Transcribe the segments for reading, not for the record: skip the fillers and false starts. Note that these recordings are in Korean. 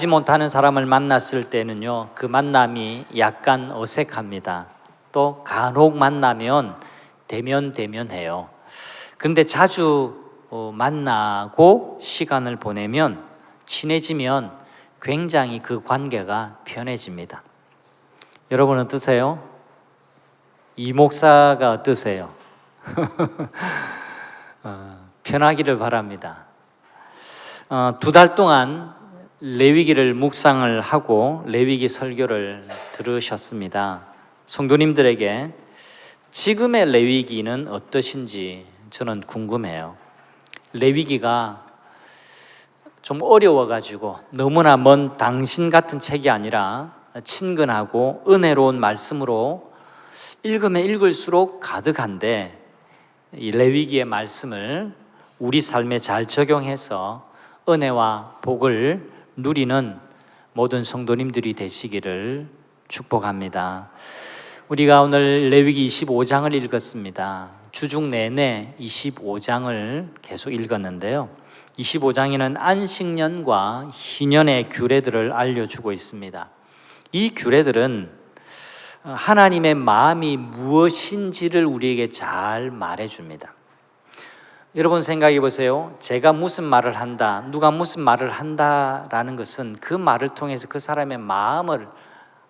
알지 못하는 사람을 만났을 때는요, 그 만남이 약간 어색합니다. 또 간혹 만나면 대면해요. 그런데 자주 만나고 시간을 보내면, 친해지면 굉장히 그 관계가 편해집니다. 여러분 어떠세요? 이 목사가 어떠세요? 편하기를 바랍니다. 2달 동안 레위기를 묵상을 하고 레위기 설교를 들으셨습니다. 성도님들에게 지금의 레위기는 어떠신지 저는 궁금해요. 레위기가 좀 어려워가지고 너무나 먼 당신 같은 책이 아니라 친근하고 은혜로운 말씀으로 읽으면 읽을수록 가득한데, 이 레위기의 말씀을 우리 삶에 잘 적용해서 은혜와 복을 누리는 모든 성도님들이 되시기를 축복합니다. 우리가 오늘 레위기 25장을 읽었습니다. 주중 내내 25장을 계속 읽었는데요, 25장에는 안식년과 희년의 규례들을 알려주고 있습니다. 이 규례들은 하나님의 마음이 무엇인지를 우리에게 잘 말해줍니다. 여러분 생각해 보세요. 제가 무슨 말을 한다, 누가 무슨 말을 한다라는 것은 그 말을 통해서 그 사람의 마음을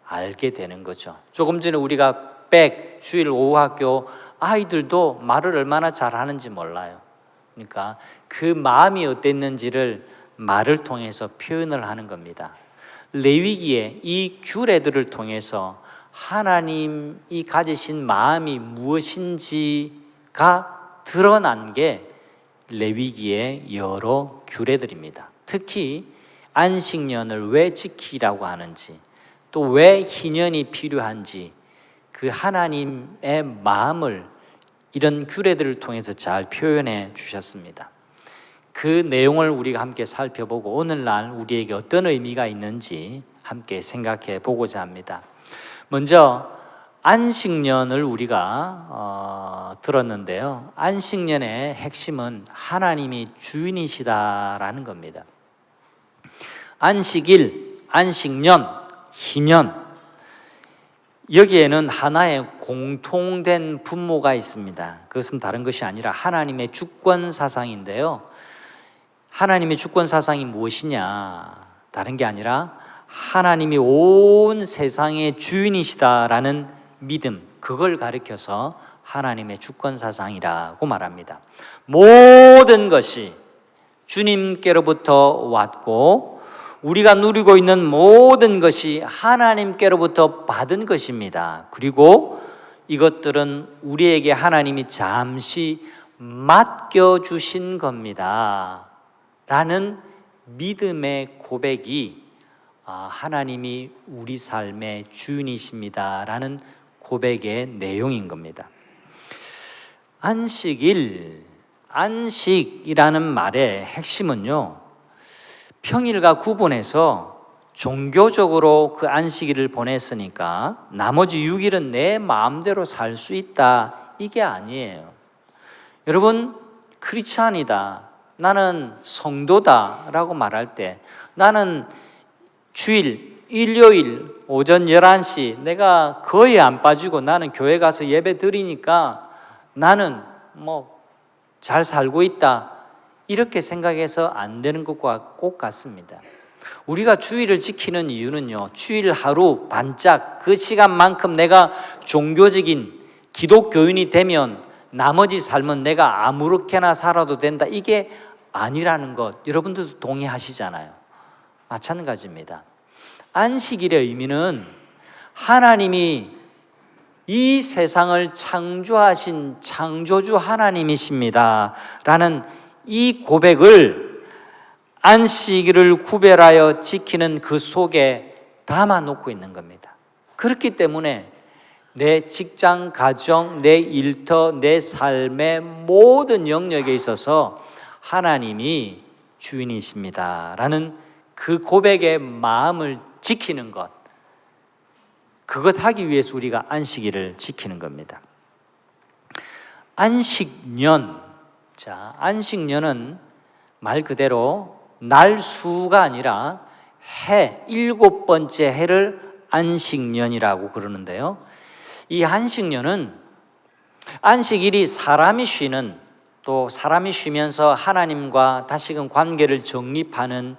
알게 되는 거죠. 조금 전에 우리가 주일 오후 학교 아이들도 말을 얼마나 잘하는지 몰라요. 그러니까 그 마음이 어땠는지를 말을 통해서 표현을 하는 겁니다. 레위기의 이 규례들을 통해서 하나님이 가지신 마음이 무엇인지가 드러난 게 레위기의 여러 규례들입니다. 특히 안식년을 왜 지키라고 하는지, 또 왜 희년이 필요한지, 그 하나님의 마음을 이런 규례들을 통해서 잘 표현해 주셨습니다. 그 내용을 우리가 함께 살펴보고 오늘날 우리에게 어떤 의미가 있는지 함께 생각해 보고자 합니다. 먼저 안식년을 우리가 들었는데요, 안식년의 핵심은 하나님이 주인이시다라는 겁니다. 안식일, 안식년, 희년, 여기에는 하나의 공통된 분모가 있습니다. 그것은 다른 것이 아니라 하나님의 주권 사상인데요, 하나님의 주권 사상이 무엇이냐, 다른 게 아니라 하나님이 온 세상의 주인이시다라는 믿음, 그걸 가리켜서 하나님의 주권 사상이라고 말합니다. 모든 것이 주님께로부터 왔고 우리가 누리고 있는 모든 것이 하나님께로부터 받은 것입니다. 그리고 이것들은 우리에게 하나님이 잠시 맡겨주신 겁니다 라는 믿음의 고백이 하나님이 우리 삶의 주인이십니다 라는 고백의 내용인 겁니다. 안식일, 안식이라는 말의 핵심은요, 평일과 구분해서 종교적으로 그 안식일을 보냈으니까 나머지 6일은 내 마음대로 살 수 있다, 이게 아니에요. 여러분, 크리스찬이다, 나는 성도다 라고 말할 때, 나는 주일, 일요일 오전 11시 내가 거의 안 빠지고 나는 교회 가서 예배 드리니까 나는 잘 살고 있다, 이렇게 생각해서 안 되는 것과 꼭 같습니다. 우리가 주일을 지키는 이유는요, 주일 하루 반짝 그 시간만큼 내가 종교적인 기독교인이 되면 나머지 삶은 내가 아무렇게나 살아도 된다, 이게 아니라는 것, 여러분들도 동의하시잖아요. 마찬가지입니다. 안식일의 의미는 하나님이 이 세상을 창조하신 창조주 하나님이십니다 라는 이 고백을 안식일을 구별하여 지키는 그 속에 담아놓고 있는 겁니다. 그렇기 때문에 내 직장, 가정, 내 일터, 내 삶의 모든 영역에 있어서 하나님이 주인이십니다 라는 그 고백의 마음을 지키는 것, 그것 하기 위해서 우리가 안식일을 지키는 겁니다. 안식년, 안식년은 말 그대로 날수가 아니라 해, 7번째 해를 안식년이라고 그러는데요. 이 안식년은 안식일이 사람이 쉬는, 또 사람이 쉬면서 하나님과 다시금 관계를 정립하는,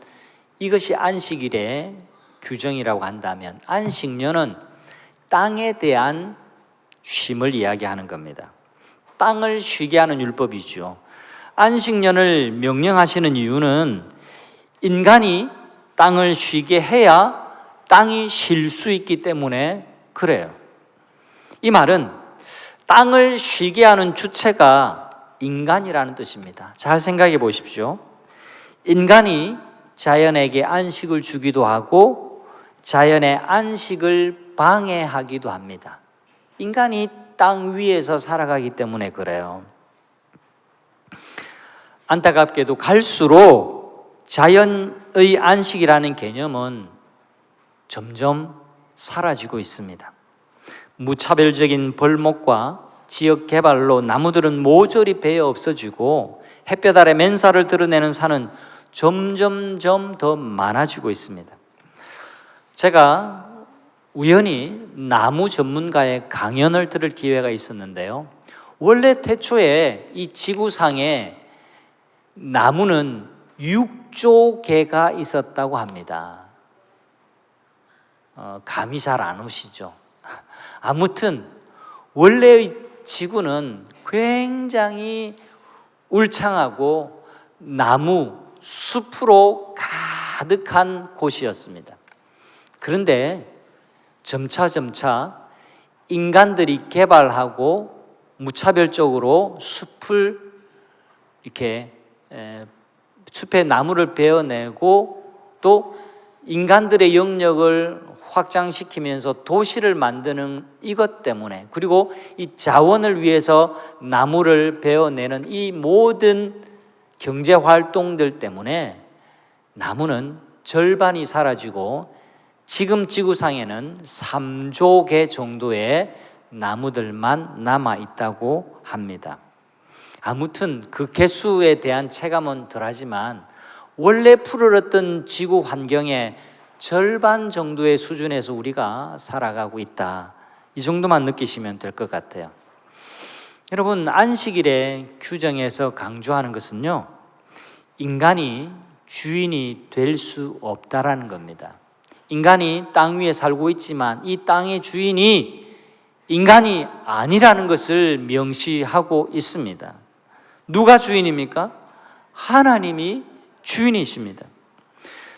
이것이 안식일의 규정이라고 한다면, 안식년은 땅에 대한 쉼을 이야기하는 겁니다. 땅을 쉬게 하는 율법이죠. 안식년을 명령하시는 이유는 인간이 땅을 쉬게 해야 땅이 쉴 수 있기 때문에 그래요. 이 말은 땅을 쉬게 하는 주체가 인간이라는 뜻입니다. 잘 생각해 보십시오. 인간이 자연에게 안식을 주기도 하고 자연의 안식을 방해하기도 합니다. 인간이 땅 위에서 살아가기 때문에 그래요. 안타깝게도 갈수록 자연의 안식이라는 개념은 점점 사라지고 있습니다. 무차별적인 벌목과 지역 개발로 나무들은 모조리 베어 없어지고 햇볕 아래 맨살을 드러내는 산은 점점점 더 많아지고 있습니다. 제가 우연히 나무 전문가의 강연을 들을 기회가 있었는데요. 원래 태초에 이 지구상에 나무는 6조 개가 있었다고 합니다. 감이 잘 안 오시죠? 아무튼 원래의 지구는 굉장히 울창하고 나무, 숲으로 가득한 곳이었습니다. 그런데 점차 인간들이 개발하고 무차별적으로 숲을 이렇게 숲에 나무를 베어내고 또 인간들의 영역을 확장시키면서 도시를 만드는 이것 때문에, 그리고 이 자원을 위해서 나무를 베어내는 이 모든 경제 활동들 때문에 나무는 절반이 사라지고 지금 지구상에는 3조 개 정도의 나무들만 남아 있다고 합니다. 아무튼 그 개수에 대한 체감은 덜하지만 원래 푸르렀던 지구 환경의 절반 정도의 수준에서 우리가 살아가고 있다, 이 정도만 느끼시면 될 것 같아요. 여러분, 안식일의 규정에서 강조하는 것은요, 인간이 주인이 될 수 없다라는 겁니다. 인간이 땅 위에 살고 있지만 이 땅의 주인이 인간이 아니라는 것을 명시하고 있습니다. 누가 주인입니까? 하나님이 주인이십니다.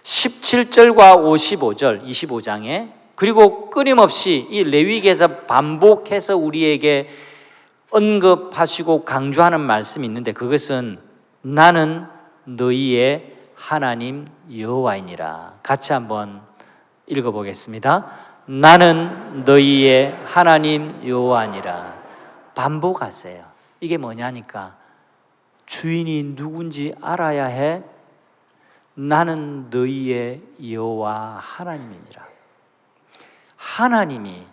17절과 55절, 25장에, 그리고 끊임없이 이 레위기에서 반복해서 우리에게 언급하시고 강조하는 말씀이 있는데, 그것은 나는 너희의 하나님 여호와이니라. 같이 한번 읽어보겠습니다. 나는 너희의 하나님 여호와니라. 반복하세요. 이게 뭐냐니까, 주인이 누군지 알아야 해. 나는 너희의 여호와 하나님이니라. 하나님이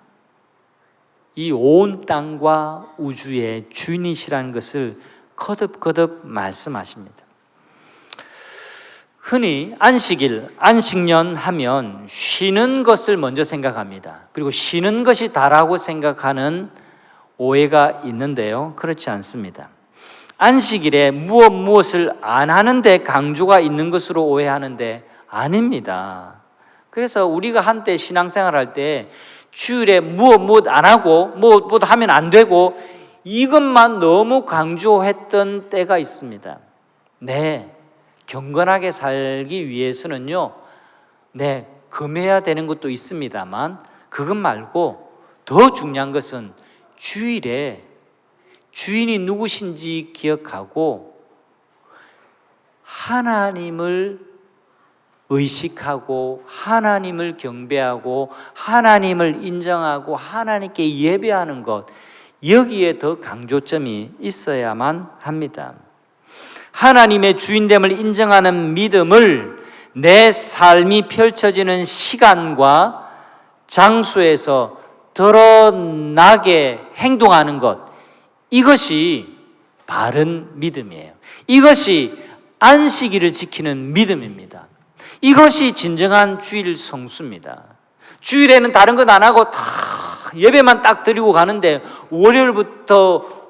이 온 땅과 우주의 주인이시라는 것을 거듭거듭 말씀하십니다. 흔히 안식일, 안식년 하면 쉬는 것을 먼저 생각합니다. 그리고 쉬는 것이 다라고 생각하는 오해가 있는데요, 그렇지 않습니다. 안식일에 무엇을 안 하는데 강조가 있는 것으로 오해하는데 아닙니다. 그래서 우리가 한때 신앙생활 할 때 주일에 무엇 안 하고 무엇 하면 안 되고 이것만 너무 강조했던 때가 있습니다. 네, 경건하게 살기 위해서는요, 네, 금해야 되는 것도 있습니다만 그것 말고 더 중요한 것은 주일에 주인이 누구신지 기억하고 하나님을 의식하고 하나님을 경배하고 하나님을 인정하고 하나님께 예배하는 것, 여기에 더 강조점이 있어야만 합니다. 하나님의 주인됨을 인정하는 믿음을 내 삶이 펼쳐지는 시간과 장소에서 드러나게 행동하는 것, 이것이 바른 믿음이에요. 이것이 안식일을 지키는 믿음입니다. 이것이 진정한 주일 성수입니다. 주일에는 다른 것 안 하고 다 예배만 딱 드리고 가는데 월요일부터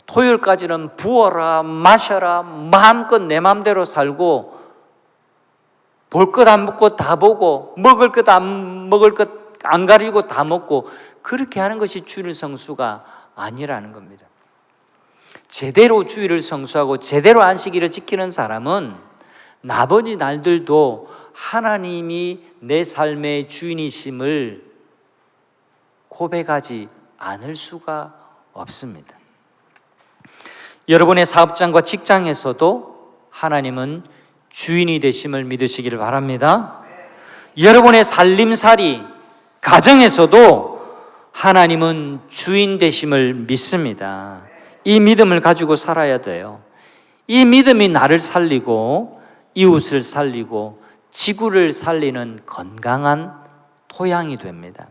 토요일까지는 부어라 마셔라 마음껏 내 마음대로 살고 볼 것 안 먹고 다 보고 먹을 것 안 먹을 것 안 가리고 다 먹고 그렇게 하는 것이 주일 성수가 아니라는 겁니다. 제대로 주일을 성수하고 제대로 안식일을 지키는 사람은 나머지 날들도 하나님이 내 삶의 주인이심을 고백하지 않을 수가 없습니다. 여러분의 사업장과 직장에서도 하나님은 주인이 되심을 믿으시기를 바랍니다. 여러분의 살림살이 가정에서도 하나님은 주인 되심을 믿습니다. 이 믿음을 가지고 살아야 돼요. 이 믿음이 나를 살리고 이웃을 살리고 지구를 살리는 건강한 토양이 됩니다.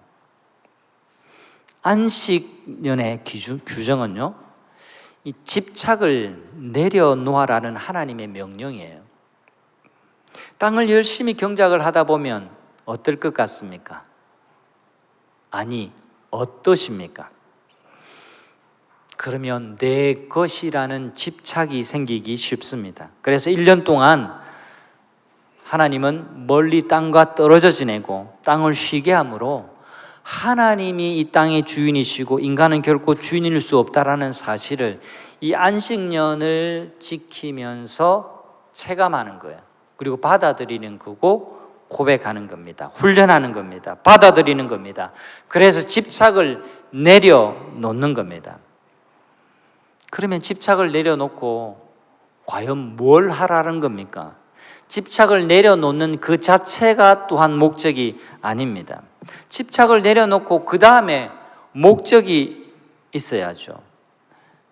안식년의 규정은요, 이 집착을 내려놓아라는 하나님의 명령이에요. 땅을 열심히 경작을 하다 보면 어떨 것 같습니까? 아니, 어떠십니까? 그러면 내 것이라는 집착이 생기기 쉽습니다. 그래서 1년 동안 하나님은 멀리 땅과 떨어져 지내고 땅을 쉬게 함으로 하나님이 이 땅의 주인이시고 인간은 결코 주인일 수 없다라는 사실을 이 안식년을 지키면서 체감하는 거예요. 그리고 받아들이는 거고 고백하는 겁니다. 훈련하는 겁니다. 받아들이는 겁니다. 그래서 집착을 내려놓는 겁니다. 그러면 집착을 내려놓고 과연 뭘 하라는 겁니까? 집착을 내려놓는 그 자체가 또한 목적이 아닙니다. 집착을 내려놓고 그 다음에 목적이 있어야죠.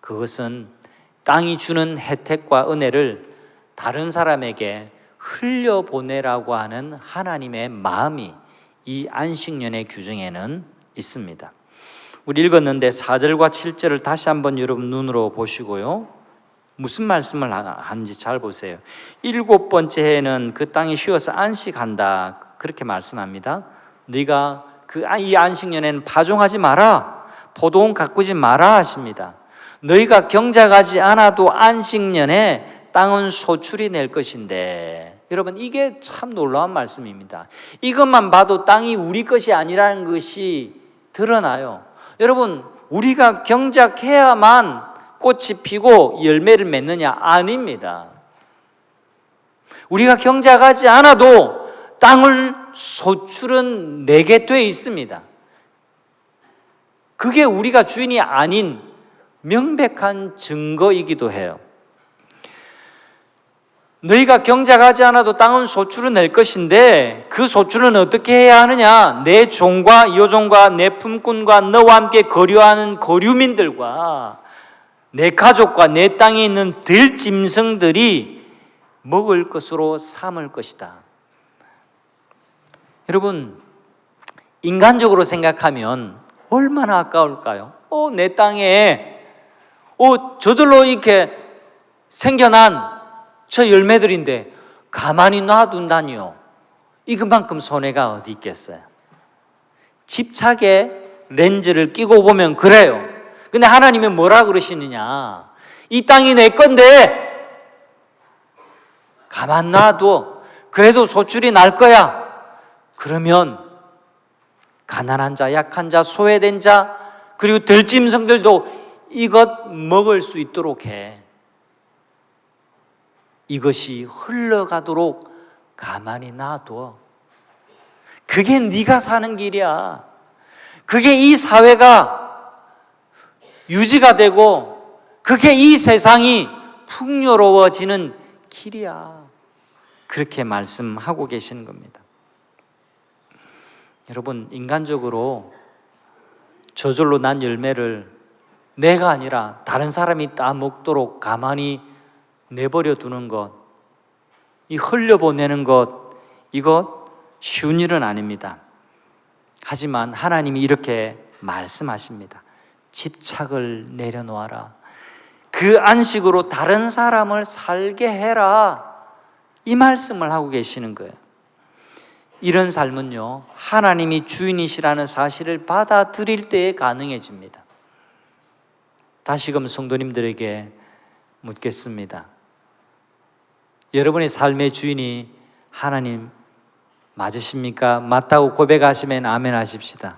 그것은 땅이 주는 혜택과 은혜를 다른 사람에게 흘려보내라고 하는 하나님의 마음이 이 안식년의 규정에는 있습니다. 우리 읽었는데 4절과 7절을 다시 한번 여러분 눈으로 보시고요. 무슨 말씀을 하는지 잘 보세요. 7번째 해에는 그 땅이 쉬어서 안식한다 그렇게 말씀합니다. 네가 이 안식년에는 파종하지 마라, 포도원 가꾸지 마라 하십니다. 너희가 경작하지 않아도 안식년에 땅은 소출이 낼 것인데, 여러분 이게 참 놀라운 말씀입니다. 이것만 봐도 땅이 우리 것이 아니라는 것이 드러나요. 여러분, 우리가 경작해야만 꽃이 피고 열매를 맺느냐? 아닙니다. 우리가 경작하지 않아도 땅을 소출은 내게 돼 있습니다. 그게 우리가 주인이 아닌 명백한 증거이기도 해요. 너희가 경작하지 않아도 땅은 소출을 낼 것인데 그 소출은 어떻게 해야 하느냐? 내 종과 여종과 내 품꾼과 너와 함께 거류하는 거류민들과 내 가족과 내 땅에 있는 들짐승들이 먹을 것으로 삼을 것이다. 여러분, 인간적으로 생각하면 얼마나 아까울까요? 내 땅에 저절로 이렇게 생겨난 저 열매들인데 가만히 놔둔다니요. 이것만큼 손해가 어디 있겠어요? 집착의 렌즈를 끼고 보면 그래요. 근데 하나님이 뭐라 그러시느냐? 이 땅이 내 건데 가만 놔둬. 그래도 소출이 날 거야. 그러면 가난한 자, 약한 자, 소외된 자, 그리고 들짐승들도 이것 먹을 수 있도록 해. 이것이 흘러가도록 가만히 놔둬. 그게 네가 사는 길이야. 그게 이 사회가 유지가 되고 그게 이 세상이 풍요로워지는 길이야. 그렇게 말씀하고 계시는 겁니다. 여러분, 인간적으로 저절로 난 열매를 내가 아니라 다른 사람이 따먹도록 가만히 내버려 두는 것, 이 흘려보내는 것, 이것 쉬운 일은 아닙니다. 하지만 하나님이 이렇게 말씀하십니다. 집착을 내려놓아라. 그 안식으로 다른 사람을 살게 해라. 이 말씀을 하고 계시는 거예요. 이런 삶은요, 하나님이 주인이시라는 사실을 받아들일 때에 가능해집니다. 다시금 성도님들에게 묻겠습니다. 여러분의 삶의 주인이 하나님 맞으십니까? 맞다고 고백하시면 아멘 하십시다.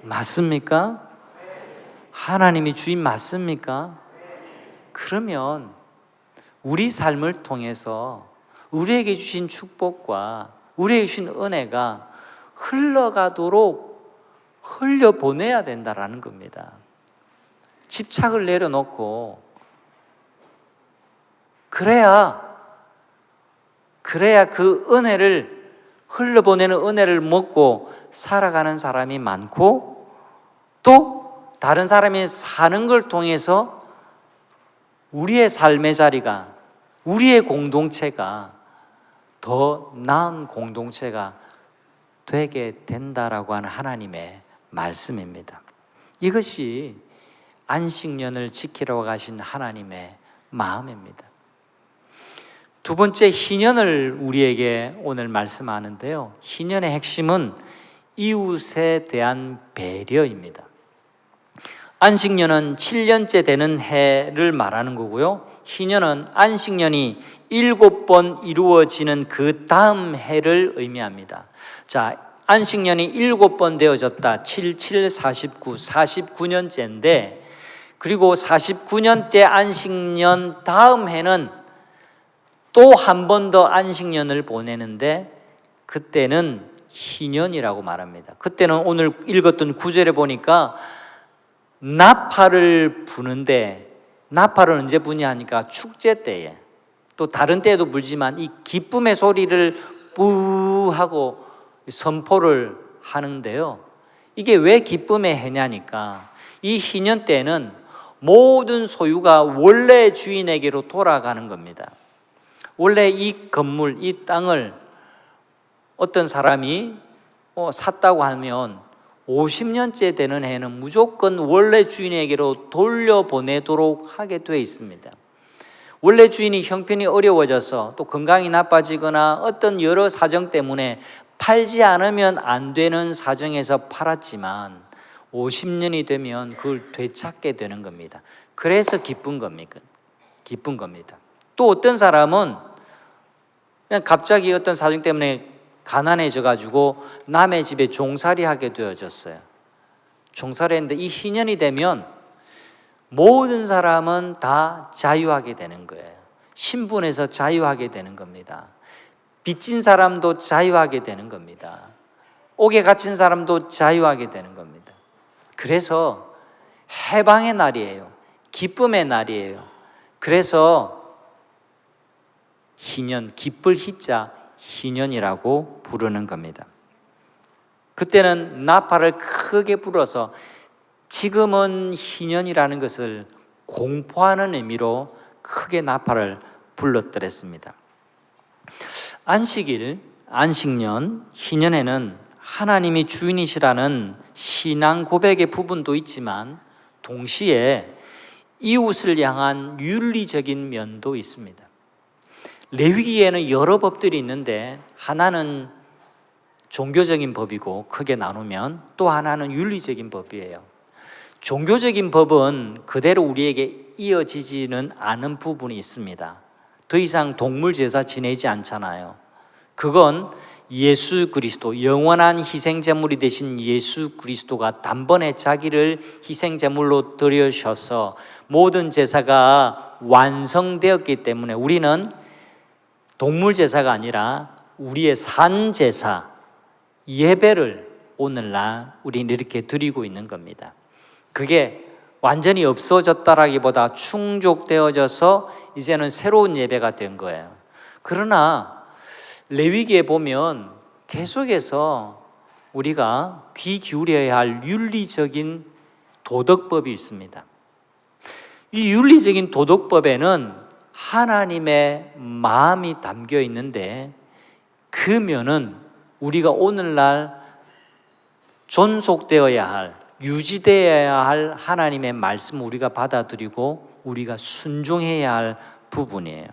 맞습니까? 하나님이 주인 맞습니까? 그러면 우리 삶을 통해서 우리에게 주신 축복과 우리에게 주신 은혜가 흘러가도록 흘려보내야 된다라는 겁니다. 집착을 내려놓고 그래야 그 은혜를 흘러보내는 은혜를 먹고 살아가는 사람이 많고 또 다른 사람이 사는 걸 통해서 우리의 삶의 자리가 우리의 공동체가 더 나은 공동체가 되게 된다라고 하는 하나님의 말씀입니다. 이것이 안식년을 지키러 가신 하나님의 마음입니다. 두 번째, 희년을 우리에게 오늘 말씀하는데요, 희년의 핵심은 이웃에 대한 배려입니다. 안식년은 7년째 되는 해를 말하는 거고요, 희년은 안식년이 7번 이루어지는 그 다음 해를 의미합니다. 자, 안식년이 7번 되어졌다. 7, 7, 49, 49년째인데, 그리고 49년째 안식년 다음 해는 또 한 번 더 안식년을 보내는데 그때는 희년이라고 말합니다. 그때는 오늘 읽었던 구절에 보니까 나팔을 부는데, 나팔을 언제 부냐 하니까 축제 때에, 또 다른 때에도 불지만 이 기쁨의 소리를 뿌 하고 선포를 하는데요, 이게 왜 기쁨의 해냐니까 이 희년 때는 모든 소유가 원래 주인에게로 돌아가는 겁니다. 원래 이 건물, 이 땅을 어떤 사람이 샀다고 하면 50년째 되는 해는 무조건 원래 주인에게로 돌려보내도록 하게 되어 있습니다. 원래 주인이 형편이 어려워져서 또 건강이 나빠지거나 어떤 여러 사정 때문에 팔지 않으면 안 되는 사정에서 팔았지만 50년이 되면 그걸 되찾게 되는 겁니다. 그래서 기쁜 겁니다. 또 어떤 사람은 그냥 갑자기 어떤 사정 때문에 가난해져 가지고 남의 집에 종살이 하게 되어졌어요. 종살이 했는데 이 희년이 되면 모든 사람은 다 자유하게 되는 거예요. 신분에서 자유하게 되는 겁니다. 빚진 사람도 자유하게 되는 겁니다. 옥에 갇힌 사람도 자유하게 되는 겁니다. 그래서 해방의 날이에요. 기쁨의 날이에요. 그래서 희년, 기쁠 희자 희년이라고 부르는 겁니다. 그때는 나팔을 크게 불어서 지금은 희년이라는 것을 공포하는 의미로 크게 나팔을 불렀더랬습니다. 안식일, 안식년, 희년에는 하나님이 주인이시라는 신앙 고백의 부분도 있지만 동시에 이웃을 향한 윤리적인 면도 있습니다. 레위기에는 여러 법들이 있는데 하나는 종교적인 법이고 크게 나누면 또 하나는 윤리적인 법이에요. 종교적인 법은 그대로 우리에게 이어지지는 않은 부분이 있습니다. 더 이상 동물 제사 지내지 않잖아요. 그건 예수 그리스도, 영원한 희생제물이 되신 예수 그리스도가 단번에 자기를 희생제물로 드려셔서 모든 제사가 완성되었기 때문에 우리는 동물 제사가 아니라 우리의 산 제사, 예배를 오늘날 우리는 이렇게 드리고 있는 겁니다. 그게 완전히 없어졌다라기보다 충족되어져서 이제는 새로운 예배가 된 거예요. 그러나 레위기에 보면 계속해서 우리가 귀 기울여야 할 윤리적인 도덕법이 있습니다. 이 윤리적인 도덕법에는 하나님의 마음이 담겨 있는데 그 면은 우리가 오늘날 존속되어야 할, 유지되어야 할 하나님의 말씀을 우리가 받아들이고 우리가 순종해야 할 부분이에요.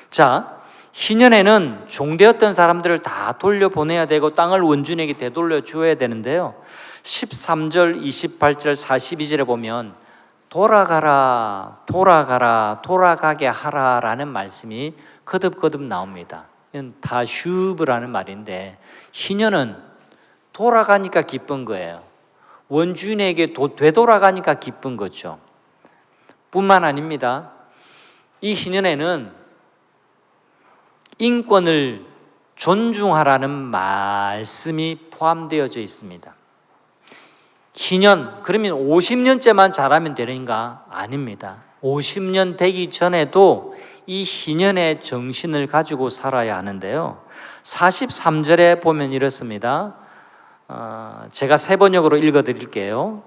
자, 희년에는 종되었던 사람들을 다 돌려보내야 되고 땅을 원주인에게 되돌려 주어야 되는데요, 13절, 28절, 42절에 보면 돌아가라, 돌아가라, 돌아가게 하라라는 말씀이 거듭거듭 나옵니다. 이건 다슈브라는 말인데, 희년은 돌아가니까 기쁜 거예요. 원주인에게 되돌아가니까 기쁜 거죠. 뿐만 아닙니다. 이 희년에는 인권을 존중하라는 말씀이 포함되어져 있습니다. 희년, 그러면 50년째만 자라면 되는가? 아닙니다. 50년 되기 전에도 이 희년의 정신을 가지고 살아야 하는데요, 43절에 보면 이렇습니다. 제가 세 번역으로 읽어드릴게요.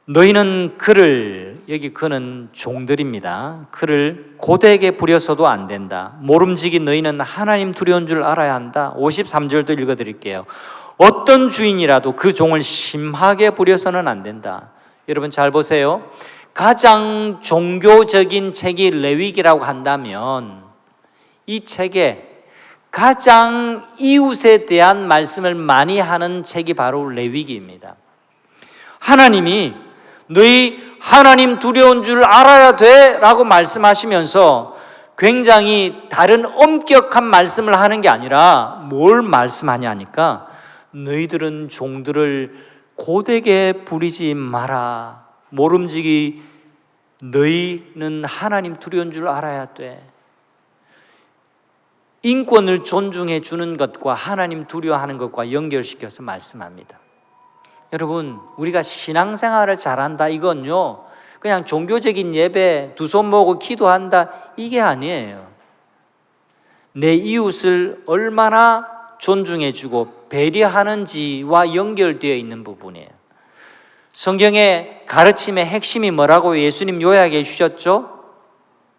너희는 그를, 여기 그는 종들입니다. 그를 고되게 부려서도 안 된다. 모름지기 너희는 하나님 두려운 줄 알아야 한다. 53절도 읽어드릴게요. 어떤 주인이라도 그 종을 심하게 부려서는 안 된다. 여러분 잘 보세요. 가장 종교적인 책이 레위기라고 한다면 이 책에 가장 이웃에 대한 말씀을 많이 하는 책이 바로 레위기입니다. 하나님이 너희 하나님 두려운 줄 알아야 돼 라고 말씀하시면서 굉장히 다른 엄격한 말씀을 하는 게 아니라 뭘 말씀하냐니까, 너희들은 종들을 고되게 부리지 마라. 모름지기 너희는 하나님 두려운 줄 알아야 돼. 인권을 존중해 주는 것과 하나님 두려워하는 것과 연결시켜서 말씀합니다. 여러분, 우리가 신앙생활을 잘한다 이건요, 그냥 종교적인 예배 두 손 모으고 기도한다 이게 아니에요. 내 이웃을 얼마나 존중해 주고 배려하는지와 연결되어 있는 부분이에요. 성경의 가르침의 핵심이 뭐라고 예수님 요약해 주셨죠?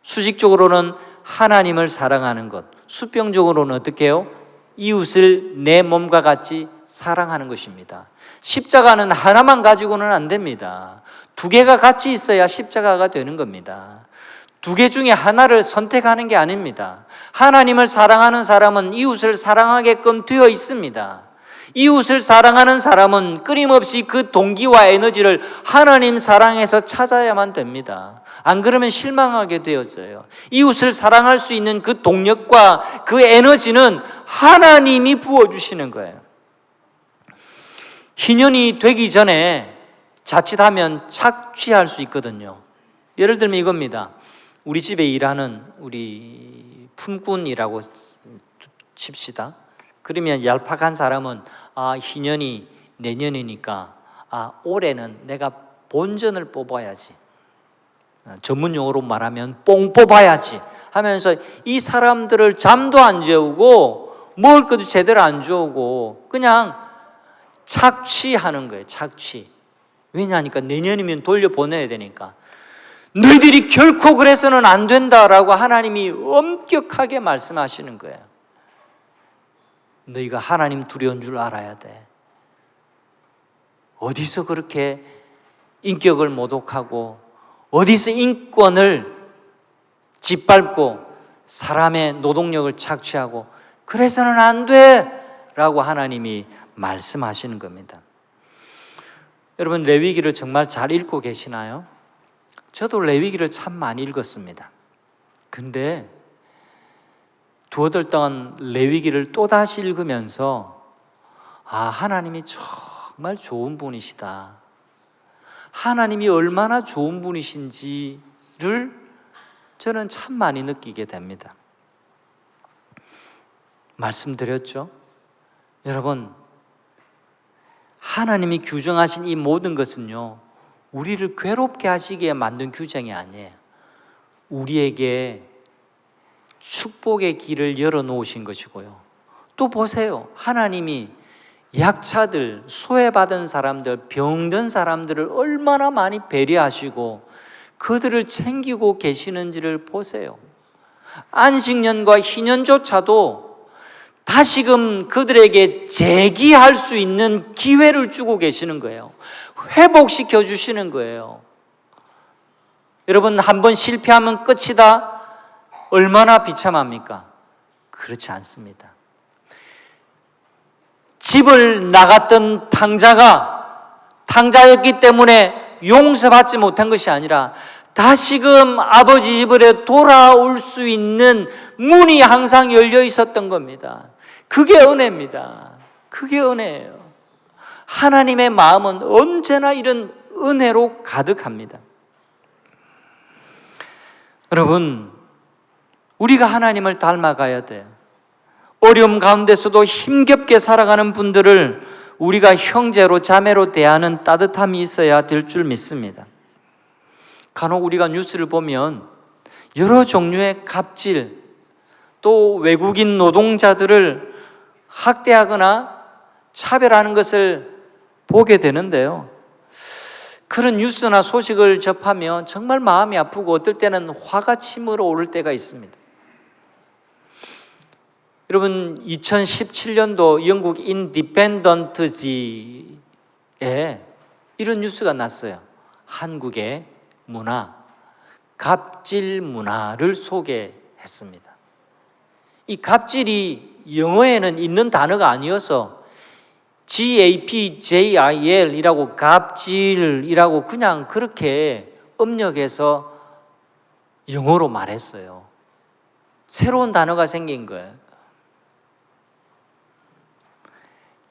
수직적으로는 하나님을 사랑하는 것, 수평적으로는 어떻게 해요? 이웃을 내 몸과 같이 사랑하는 것입니다. 십자가는 하나만 가지고는 안 됩니다. 두 개가 같이 있어야 십자가가 되는 겁니다. 두 개 중에 하나를 선택하는 게 아닙니다. 하나님을 사랑하는 사람은 이웃을 사랑하게끔 되어 있습니다. 이웃을 사랑하는 사람은 끊임없이 그 동기와 에너지를 하나님 사랑에서 찾아야만 됩니다. 안 그러면 실망하게 되어져요. 이웃을 사랑할 수 있는 그 동력과 그 에너지는 하나님이 부어주시는 거예요. 희년이 되기 전에 자칫하면 착취할 수 있거든요. 예를 들면 이겁니다. 우리 집에 일하는 우리 품꾼이라고 칩시다. 그러면 얄팍한 사람은 희년이 내년이니까 올해는 내가 본전을 뽑아야지, 전문 용어로 말하면 뽕 뽑아야지 하면서 이 사람들을 잠도 안 재우고 먹을 것도 제대로 안 주고 그냥 착취하는 거예요. 착취. 왜냐하니까 내년이면 돌려보내야 되니까. 너희들이 결코 그래서는 안 된다라고 하나님이 엄격하게 말씀하시는 거예요. 너희가 하나님 두려운 줄 알아야 돼. 어디서 그렇게 인격을 모독하고 어디서 인권을 짓밟고 사람의 노동력을 착취하고 그래서는 안 돼 라고 하나님이 말씀하시는 겁니다. 여러분, 레위기를 정말 잘 읽고 계시나요? 저도 레위기를 참 많이 읽었습니다. 근데 두어 달 동안 레위기를 또다시 읽으면서 하나님이 정말 좋은 분이시다, 하나님이 얼마나 좋은 분이신지를 저는 참 많이 느끼게 됩니다. 말씀드렸죠? 여러분, 하나님이 규정하신 이 모든 것은요, 우리를 괴롭게 하시기에 만든 규정이 아니에요. 우리에게 축복의 길을 열어놓으신 것이고요. 또 보세요. 하나님이 약자들, 소외받은 사람들, 병든 사람들을 얼마나 많이 배려하시고 그들을 챙기고 계시는지를 보세요. 안식년과 희년조차도 다시금 그들에게 재기할 수 있는 기회를 주고 계시는 거예요. 회복시켜 주시는 거예요. 여러분, 한번 실패하면 끝이다? 얼마나 비참합니까? 그렇지 않습니다. 집을 나갔던 탕자였기 때문에 용서받지 못한 것이 아니라 다시금 아버지 집으로 돌아올 수 있는 문이 항상 열려 있었던 겁니다. 그게 은혜입니다. 그게 은혜예요. 하나님의 마음은 언제나 이런 은혜로 가득합니다. 여러분, 우리가 하나님을 닮아가야 돼요. 어려움 가운데서도 힘겹게 살아가는 분들을 우리가 형제로 자매로 대하는 따뜻함이 있어야 될 줄 믿습니다. 간혹 우리가 뉴스를 보면 여러 종류의 갑질, 또 외국인 노동자들을 학대하거나 차별하는 것을 보게 되는데요. 그런 뉴스나 소식을 접하면 정말 마음이 아프고 어떨 때는 화가 치밀어 오를 때가 있습니다. 여러분, 2017년도 영국 인디펜던트지에 이런 뉴스가 났어요. 한국의 문화, 갑질 문화를 소개했습니다. 이 갑질이 영어에는 있는 단어가 아니어서 GAPJIL이라고 갑질이라고 그냥 그렇게 음력해서 영어로 말했어요. 새로운 단어가 생긴 거예요.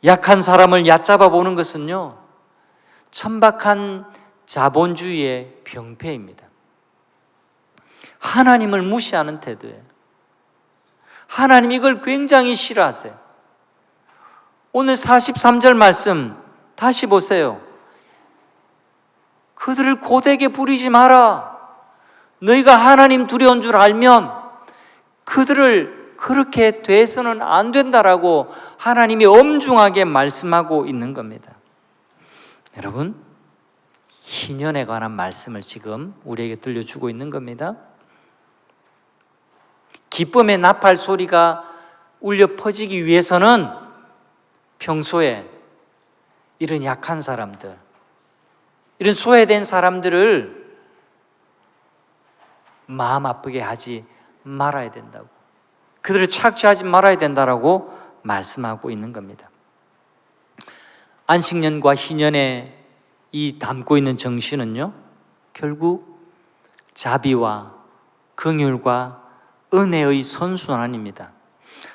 약한 사람을 얕잡아 보는 것은요, 천박한 자본주의의 병폐입니다. 하나님을 무시하는 태도예요. 하나님 이걸 굉장히 싫어하세요. 오늘 43절 말씀 다시 보세요. 그들을 고되게 부리지 마라. 너희가 하나님 두려운 줄 알면 그들을 그렇게 돼서는 안 된다라고 하나님이 엄중하게 말씀하고 있는 겁니다. 여러분, 희년에 관한 말씀을 지금 우리에게 들려주고 있는 겁니다. 기쁨의 나팔 소리가 울려 퍼지기 위해서는 평소에 이런 약한 사람들, 이런 소외된 사람들을 마음 아프게 하지 말아야 된다고, 그들을 착취하지 말아야 된다라고 말씀하고 있는 겁니다. 안식년과 희년에 이 담고 있는 정신은요, 결국 자비와 긍휼과 은혜의 선순환입니다.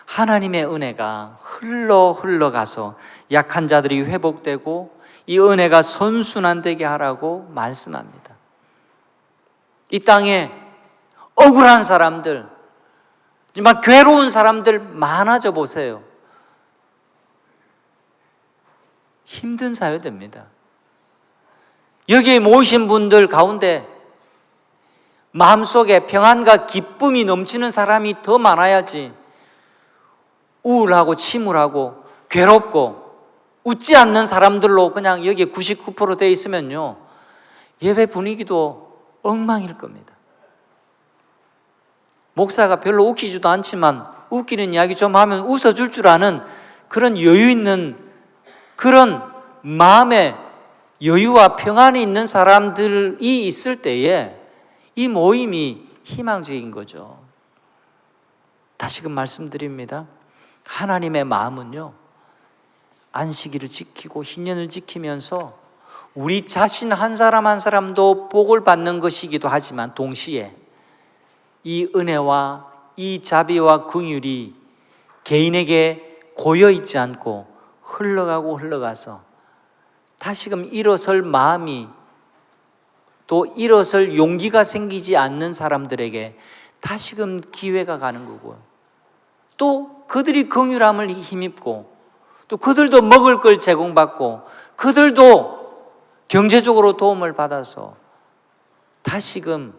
하나님의 은혜가 흘러가서 약한 자들이 회복되고 이 은혜가 선순환되게 하라고 말씀합니다. 이 땅에 억울한 사람들, 정말 괴로운 사람들 많아져 보세요. 힘든 사회입니다. 여기에 모이신 분들 가운데 마음속에 평안과 기쁨이 넘치는 사람이 더 많아야지 우울하고 침울하고 괴롭고 웃지 않는 사람들로 그냥 여기에 99% 되어 있으면요, 예배 분위기도 엉망일 겁니다. 목사가 별로 웃기지도 않지만 웃기는 이야기 좀 하면 웃어줄 줄 아는 그런 여유 있는, 그런 마음에 여유와 평안이 있는 사람들이 있을 때에 이 모임이 희망적인 거죠. 다시금 말씀드립니다. 하나님의 마음은요, 안식일을 지키고 희년을 지키면서 우리 자신 한 사람 한 사람도 복을 받는 것이기도 하지만 동시에 이 은혜와 이 자비와 긍휼이 개인에게 고여있지 않고 흘러가서 다시금 일어설 마음이, 또 일어설 용기가 생기지 않는 사람들에게 다시금 기회가 가는 거고요. 또 그들이 긍휼함을 힘입고 또 그들도 먹을 걸 제공받고 그들도 경제적으로 도움을 받아서 다시금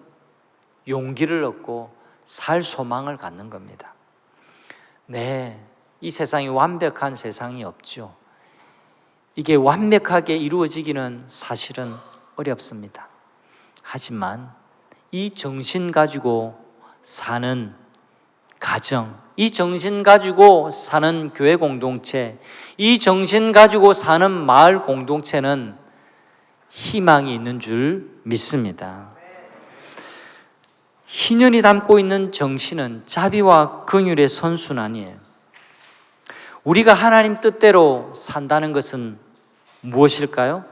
용기를 얻고 살 소망을 갖는 겁니다. 네, 이 세상이 완벽한 세상이 없죠. 이게 완벽하게 이루어지기는 사실은 어렵습니다. 하지만 이 정신 가지고 사는 가정, 이 정신 가지고 사는 교회 공동체, 이 정신 가지고 사는 마을 공동체는 희망이 있는 줄 믿습니다. 희년이 담고 있는 정신은 자비와 긍휼의 선순환이에요. 우리가 하나님 뜻대로 산다는 것은 무엇일까요?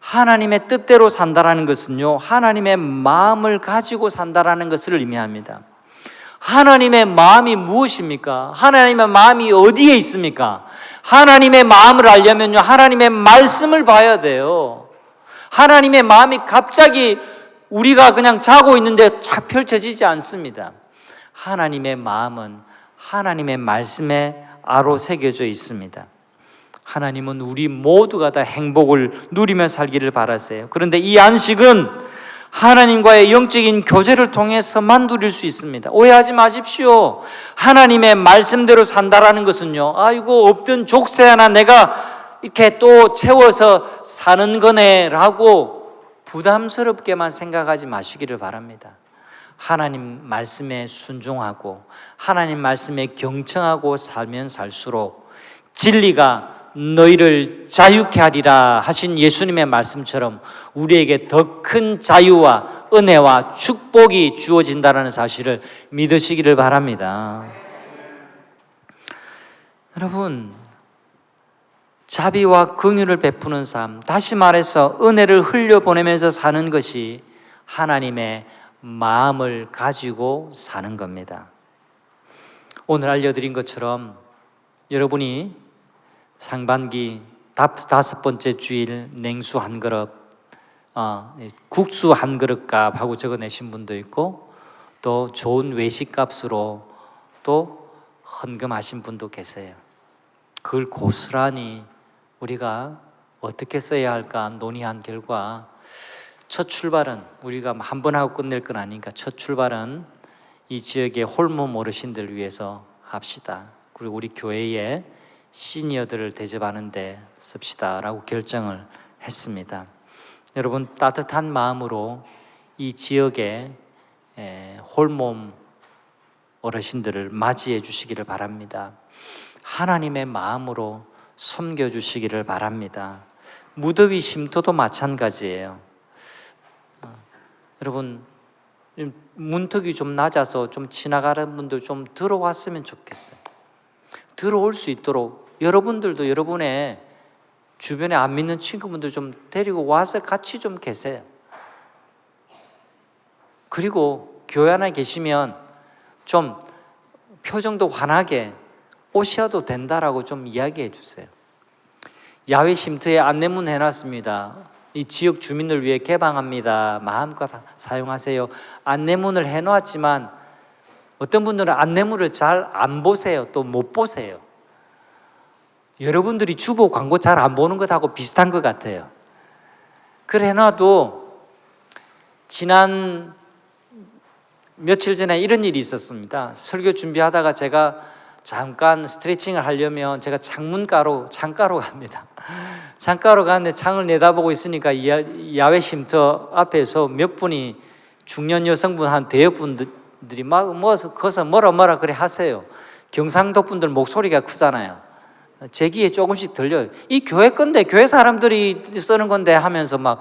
하나님의 뜻대로 산다라는 것은요, 하나님의 마음을 가지고 산다라는 것을 의미합니다. 하나님의 마음이 무엇입니까? 하나님의 마음이 어디에 있습니까? 하나님의 마음을 알려면요, 하나님의 말씀을 봐야 돼요. 하나님의 마음이 갑자기 우리가 그냥 자고 있는데 착 펼쳐지지 않습니다. 하나님의 마음은 하나님의 말씀에 아로 새겨져 있습니다. 하나님은 우리 모두가 다 행복을 누리며 살기를 바라세요. 그런데 이 안식은 하나님과의 영적인 교제를 통해서만 누릴 수 있습니다. 오해하지 마십시오. 하나님의 말씀대로 산다라는 것은요, 아이고 없던 족쇄 하나 내가 이렇게 또 채워서 사는 거네라고 부담스럽게만 생각하지 마시기를 바랍니다. 하나님 말씀에 순종하고 하나님 말씀에 경청하고 살면 살수록 진리가 너희를 자유케 하리라 하신 예수님의 말씀처럼 우리에게 더 큰 자유와 은혜와 축복이 주어진다는 사실을 믿으시기를 바랍니다. 여러분, 자비와 긍휼을 베푸는 삶, 다시 말해서 은혜를 흘려보내면서 사는 것이 하나님의 마음을 가지고 사는 겁니다. 오늘 알려드린 것처럼 여러분이 상반기 5번째 주일 냉수 한 그릇, 국수 한 그릇 값 하고 적어내신 분도 있고, 또 좋은 외식 값으로 또 헌금하신 분도 계세요. 그걸 고스란히 우리가 어떻게 써야 할까 논의한 결과, 첫 출발은 우리가 한 번 하고 끝낼 건 아니니까 첫 출발은 이 지역의 홀몸 어르신들을 위해서 합시다. 그리고 우리 교회에 시니어들을 대접하는 데 씁시다라고 결정을 했습니다. 여러분, 따뜻한 마음으로 이 지역의 홀몸 어르신들을 맞이해 주시기를 바랍니다. 하나님의 마음으로 섬겨주시기를 바랍니다. 무더위 쉼터도 마찬가지예요. 여러분, 문턱이 좀 낮아서 좀 지나가는 분들 좀 들어왔으면 좋겠어요. 들어올 수 있도록 여러분들도 여러분의 주변에 안 믿는 친구분들 좀 데리고 와서 같이 좀 계세요. 그리고 교회 안에 계시면 좀 표정도 환하게 오셔도 된다라고 좀 이야기해 주세요. 야외 쉼터에 안내문 해놨습니다. 이 지역 주민을 위해 개방합니다. 마음껏 사용하세요. 안내문을 해놓았지만 어떤 분들은 안내문을 잘 안 보세요. 또 못 보세요. 여러분들이 주보 광고 잘 안 보는 것하고 비슷한 것 같아요. 그래 놔도 지난 며칠 전에 이런 일이 있었습니다. 설교 준비하다가 제가 잠깐 스트레칭을 하려면 제가 창가로 갑니다. 창가로 가는데 창을 내다보고 있으니까 야외 쉼터 앞에서 몇 분이 중년 여성분 한 대여 분들이 막 거기서 뭐라 그래 하세요. 경상도 분들 목소리가 크잖아요. 제 귀에 조금씩 들려요. 이 교회 건데, 교회 사람들이 쓰는 건데 하면서 막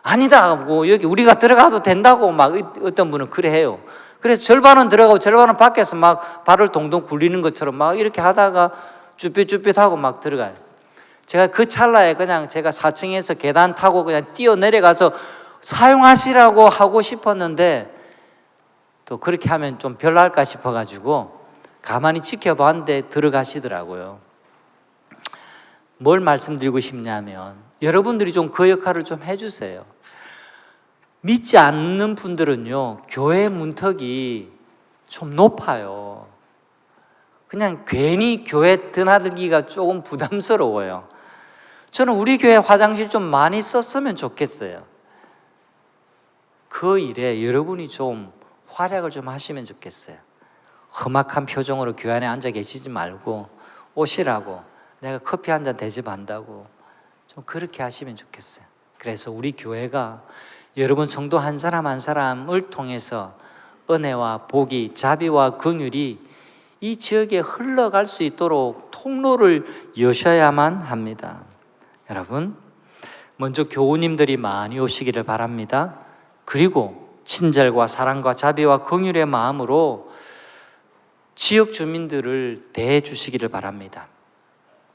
아니다, 뭐 여기 우리가 들어가도 된다고 막 어떤 분은 그래 해요. 그래서 절반은 들어가고 절반은 밖에서 막 발을 동동 굴리는 것처럼 막 이렇게 하다가 쭈삣쭈삣하고 막 들어가요. 제가 그 찰나에 그냥 제가 4층에서 계단 타고 그냥 뛰어 내려가서 사용하시라고 하고 싶었는데, 또 그렇게 하면 좀 별날까 싶어가지고 가만히 지켜봤는데 들어가시더라고요. 뭘 말씀드리고 싶냐면, 여러분들이 좀 그 역할을 좀 해주세요. 믿지 않는 분들은요, 교회 문턱이 좀 높아요. 그냥 괜히 교회 드나들기가 조금 부담스러워요. 저는 우리 교회 화장실 좀 많이 썼으면 좋겠어요. 그 일에 여러분이 좀 활약을 좀 하시면 좋겠어요. 험악한 표정으로 교회 안에 앉아 계시지 말고 오시라고, 내가 커피 한 잔 대접한다고 좀 그렇게 하시면 좋겠어요. 그래서 우리 교회가 여러분 성도 한 사람 한 사람을 통해서 은혜와 복이, 자비와 긍휼이 이 지역에 흘러갈 수 있도록 통로를 여셔야만 합니다. 여러분, 먼저 교우님들이 많이 오시기를 바랍니다. 그리고 친절과 사랑과 자비와 긍휼의 마음으로 지역 주민들을 대해 주시기를 바랍니다.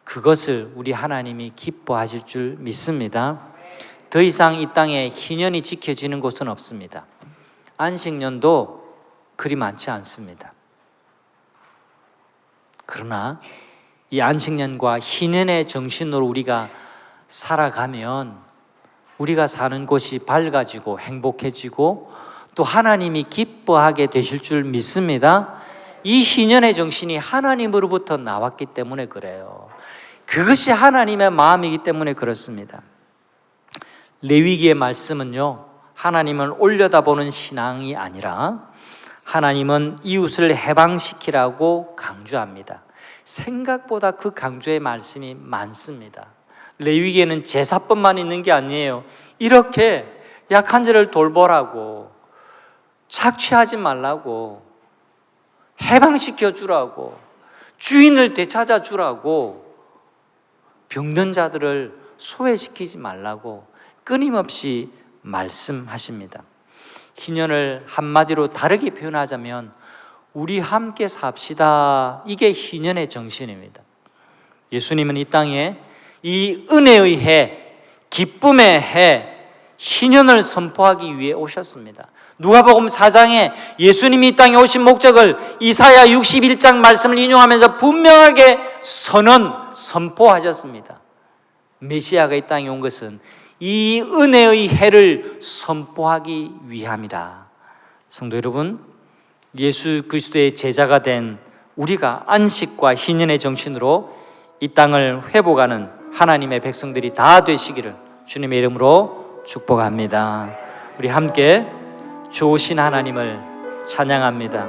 그것을 우리 하나님이 기뻐하실 줄 믿습니다. 더 이상 이 땅에 희년이 지켜지는 곳은 없습니다. 안식년도 그리 많지 않습니다. 그러나 이 안식년과 희년의 정신으로 우리가 살아가면 우리가 사는 곳이 밝아지고 행복해지고 또 하나님이 기뻐하게 되실 줄 믿습니다. 이 희년의 정신이 하나님으로부터 나왔기 때문에 그래요. 그것이 하나님의 마음이기 때문에 그렇습니다. 레위기의 말씀은요, 하나님을 올려다보는 신앙이 아니라 하나님은 이웃을 해방시키라고 강조합니다. 생각보다 그 강조의 말씀이 많습니다. 레위기에는 제사법만 있는 게 아니에요. 이렇게 약한 자를 돌보라고, 착취하지 말라고, 해방시켜 주라고, 주인을 되찾아 주라고, 병든 자들을 소외시키지 말라고 끊임없이 말씀하십니다. 희년을 한마디로 다르게 표현하자면 우리 함께 삽시다, 이게 희년의 정신입니다. 예수님은 이 땅에 이 은혜의 해, 기쁨의 해, 희년을 선포하기 위해 오셨습니다. 누가복음 4장에 예수님이 이 땅에 오신 목적을 이사야 61장 말씀을 인용하면서 분명하게 선포하셨습니다. 메시아가 이 땅에 온 것은 이 은혜의 해를 선포하기 위함이다. 성도 여러분, 예수 그리스도의 제자가 된 우리가 안식과 희년의 정신으로 이 땅을 회복하는 하나님의 백성들이 다 되시기를 주님의 이름으로 축복합니다. 우리 함께 좋으신 하나님을 찬양합니다.